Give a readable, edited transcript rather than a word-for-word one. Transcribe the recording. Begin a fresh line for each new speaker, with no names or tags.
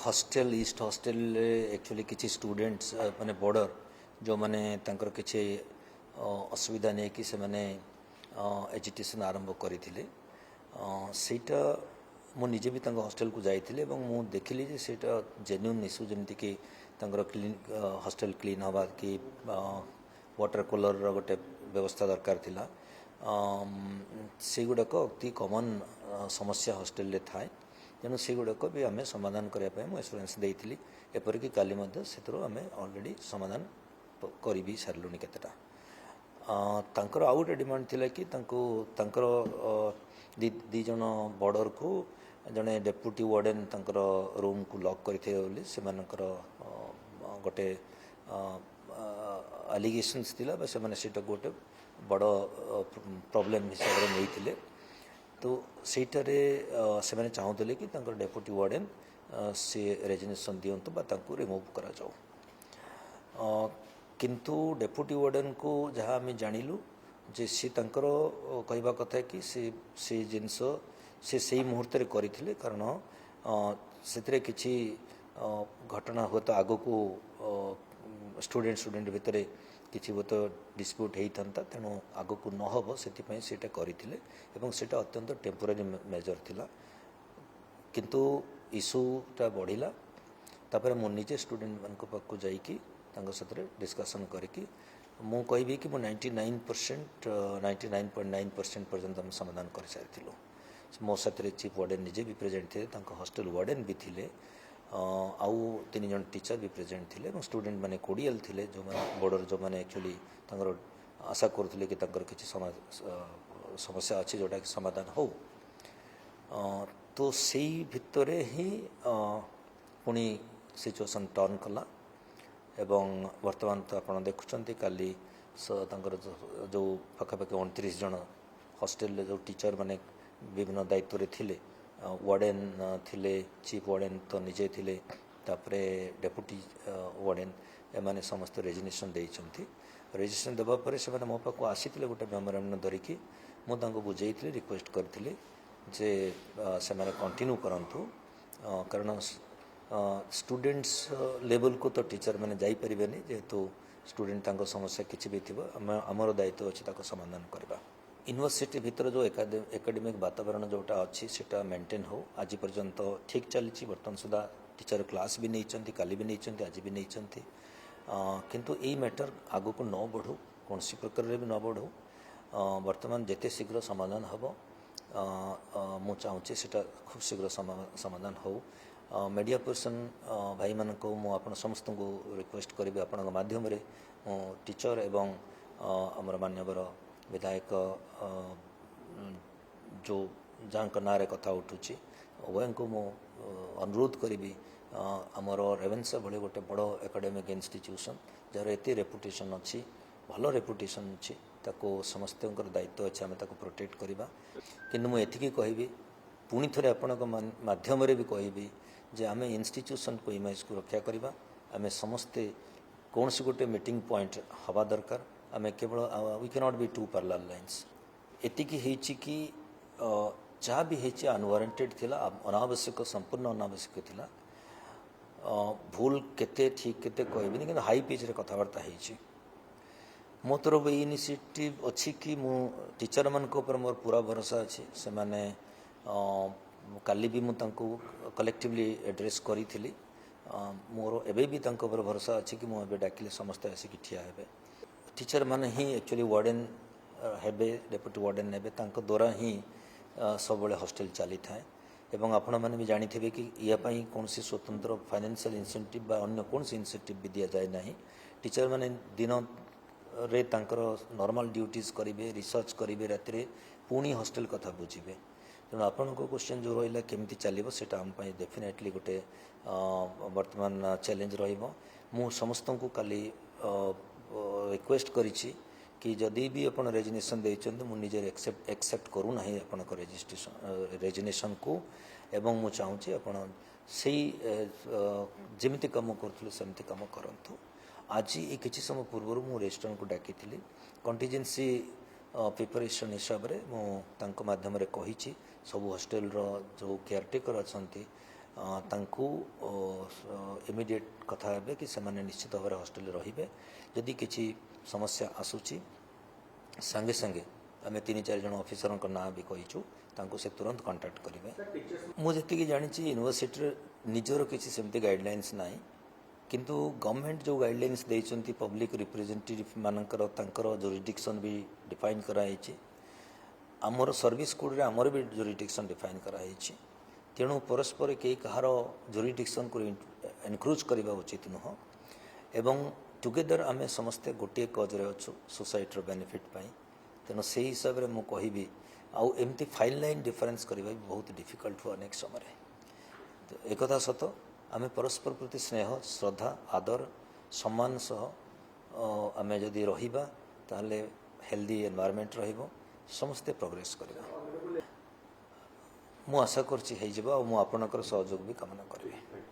Hostel east hostel actually किसी students माने border जो माने तांकर किसी असुविधा नहीं कि से माने एजुकेशन आरंभ करथिले सेटा मु निजे भी तांको हॉस्टेल को जाइथिले एवं मु देखिली जे सेटा जेन्युइन इशू जेमति कि तांकर क्लीन हॉस्टेल क्लीन हवा कि वाटर कूलर रो गोटे व्यवस्था दरकार थिला से गुड़ाक अति कमन समस्या हॉस्टेल रे थाए तेणु से गुड़ाक भी आम समाधान करने मुझे एश्योरेंस देती एपरिक काली आम अलरेडी समाधान कर भी सारूँ केतेटा तांकर आउ गोटे डिमांड थिला कि तांकर दी जन बॉर्डर को जड़े डेप्यूटी वार्डन तांकर रूम को लॉक करते से गोटे आलिगेशंस थिला से माने गोटे बड़ प्रॉब्लम हिसाब से नहीं तो सेठारे से मैंने चाहूले कि डेप्यूटी वार्डन से रेजिग्नेशन दिंतु रिमूव कर किंतु डेप्यूटी वार्डन को जहाँ आम जानिलु जे सी कहवा कथा कि से जिनस से मुहूर्त करते कारण से किसी घटना हुए तो आग को स्टूडेंट भितर किसी वो तो डिस्प्यूट होता तेणु आग को नहब से करते अत्यंत टेम्पोरारी मेजर थिला किंतु इश्यूटा बढ़िला तापर मु निजे स्टूडेंट मान पाक जाइकी डिस्कसन करके मु कहि कि 99.9% पर्यंत हम समाधान कर सारी मो साथ चीफ वार्डन निजे भी प्रेजेंट थे हॉस्टेल वार्डन भी थिले आउ 3 जन टीचर भी प्रेजेंट थिले स्टूडेंट माने कोडियल थिले जो माने बॉर्डर जो माने एक्चुअली आशा करथिले कि किसी समस्या अच्छी जोटा कि समाधान हो तो से भितर ही पुणी सिचुएशन टर्न कला एवं वर्तमान तो आप देखुं काली जो पाखापाखि 29 जन हॉस्टेल जो टीचर माने विभिन्न दायित्व रे थिले वार्डन थिले चीफ वार्डन तो निजे थिले तापरे डेप्यूटी वार्डन एमाने समस्त रेजिग्नेशन देइछंती रेजिग्नेशन देबा परे से मो पाक आसीथिले गोटे मेमोरेंडम धरिकी मु तांको बुझेइथिले रिक्वेस्ट करथिले जे से माने कंटिन्यू करंतु कारण स्टूडेंट्स लेवल को तो टीचर मैंने जाई परिबेनी जेहेतु स्टूडेंट तांको समस्या किसी भी थी आमर दायित्व अच्छी समाधान करवा यूनिवर्सिटी भितर जो एकाडेमिक वातावरण जोटा अच्छी से मेंटेन हो आज पर्यंत ठीक चली बर्तमान सुधा टीचर क्लास भी नहीं काली भी नहीं आज भी नहीं किंतु यही मैटर आग को न बढ़ू कौन सी प्रकार भी न बढ़ू बर्तमान जिते शीघ्र समाधान हम मु चाहूँगी से खूब शीघ्र समाधान हो मीडिया पर्सन भाई मान को मुझे समस्त को रिक्वेस्ट करी आपण माध्यम टीचर एवं आमर मान्यवर विधायक जो जहाँ ना कथा उठुची उभय को मु अनुरोध करी आमर रेवेन्सा भली गोटे बड़ एकाडेमिक इंस्टीट्यूशन जार एत रेपुटेशन अच्छी भल रेपुटेशन अच्छी ताको समस्त दायित्व अच्छे आम प्रोटेक्ट करवा कि मुझे कहि पुणी थे आपण माध्यम भी कहि जे आम इंस्टीट्यूशन को इमेज को रक्षा करवा आम समस्ते कौन सी गोटे मीटिंग पॉइंट हवा दरकार आम केवल we can not be two parallel lines एतिकी हेची कि जहाँ भी हेची अनवारंटेड थिला अनावश्यक संपूर्ण अनावश्यक थिला भूल केते ठीक केते कहबिनी कि हाई पिच रे कथबार्ता हेची मो तरफ ये इनिशिएटिव अच्छी कि मु टीचर मान ऊपर मोर पूरा भरोसा अच्छी से माने काली भी मुझे कलेक्टिवली एड्रेस करी मोर एबे भी ऊपर भरोसा अच्छी कि मुझे डाकिले समस्त आसिक ठिया हे टीचर माने ही एक्चुअली वार्डन हेबे डेप्यूटी वार्डन हेबे द्वारा ही सब हॉस्टेल चली थाए एवं आपण मैंने भी जानी थे कि यापाई कौन सी स्वतंत्र फाइनेंशियल इंसेंटिव बा अन्य कौन सी इंसेंटिव भी दि जाए ना टीचर मैंने दिन रे तांकर नॉर्मल ड्यूटीज करेंगे रिसर्च करेंगे राति पुणी हॉस्टेल कथा बुझे तेणु आपण क्वेश्चन जो रहा केमती चलो से डेफिनेटली गोटे वर्तमान चैलेंज रु समस्त को काली रिक्वेस्ट करी कि जदि भी आप रेजिग्नेशन देते मुझे एक्सेप्ट करूना आपण रेजिग्नेशन को एवं मु चाहूँगी आपण से जमी कम करमती कम करूँ आज ये किसी समय पूर्व मु रेस्टोरेंट को डाकी कंटीजेंसी प्रिपरेशन हिसाब से मुझे माध्यम कही सब हॉस्टेल जो केयरटेकर अच्छा तांकु इमिडिएट कथा हेबे कि सेमाने निश्चित भाव हॉस्टल रहिबे जदि किछि समस्या आसुची संगे संगे आम 3-4 जन ऑफिसर ना भी कहीचु तांकु से तुरंत कांटेक्ट करेंगे मुझे जानी यूनिवर्सिटी निजर किसी सेमती गाइडलाइंस ना किंतु गवर्नमेंट जो गाइडलाइंस देइचंती पब्लिक रिप्रेजेंटेटिव मानकर तांकर जुरिडिक्शन भी डिफाइन कराई आमर सर्विस कोड रे आमर भी जुरिडिक्शन डिफाइन कराई तेणु परस्पर कई कहार जुरिडिक्शन को एनक्रोच करने उचित नुह एवं टुगेदर आम समस्ते गोटे कज रे अच्छु सोसाइटर बेनिफिट पाई तेणु से हिसाब से मुझे कहबी आउ एमती फाइन लाइन डिफरेन्स करवा बहुत डिफिकल्ट हुआ नेक्स्ट समय तो एक सत आम परस्पर प्रति स्नेह श्रद्धा आदर सम्मान सह आम जदि रहिबा ताले हेल्दी एनवायरनमेंट रहिबो समस्ते प्रोग्रेस करबा मु आशा करछि हे जबा मु आपनकर सहयोग भी कामना करबी।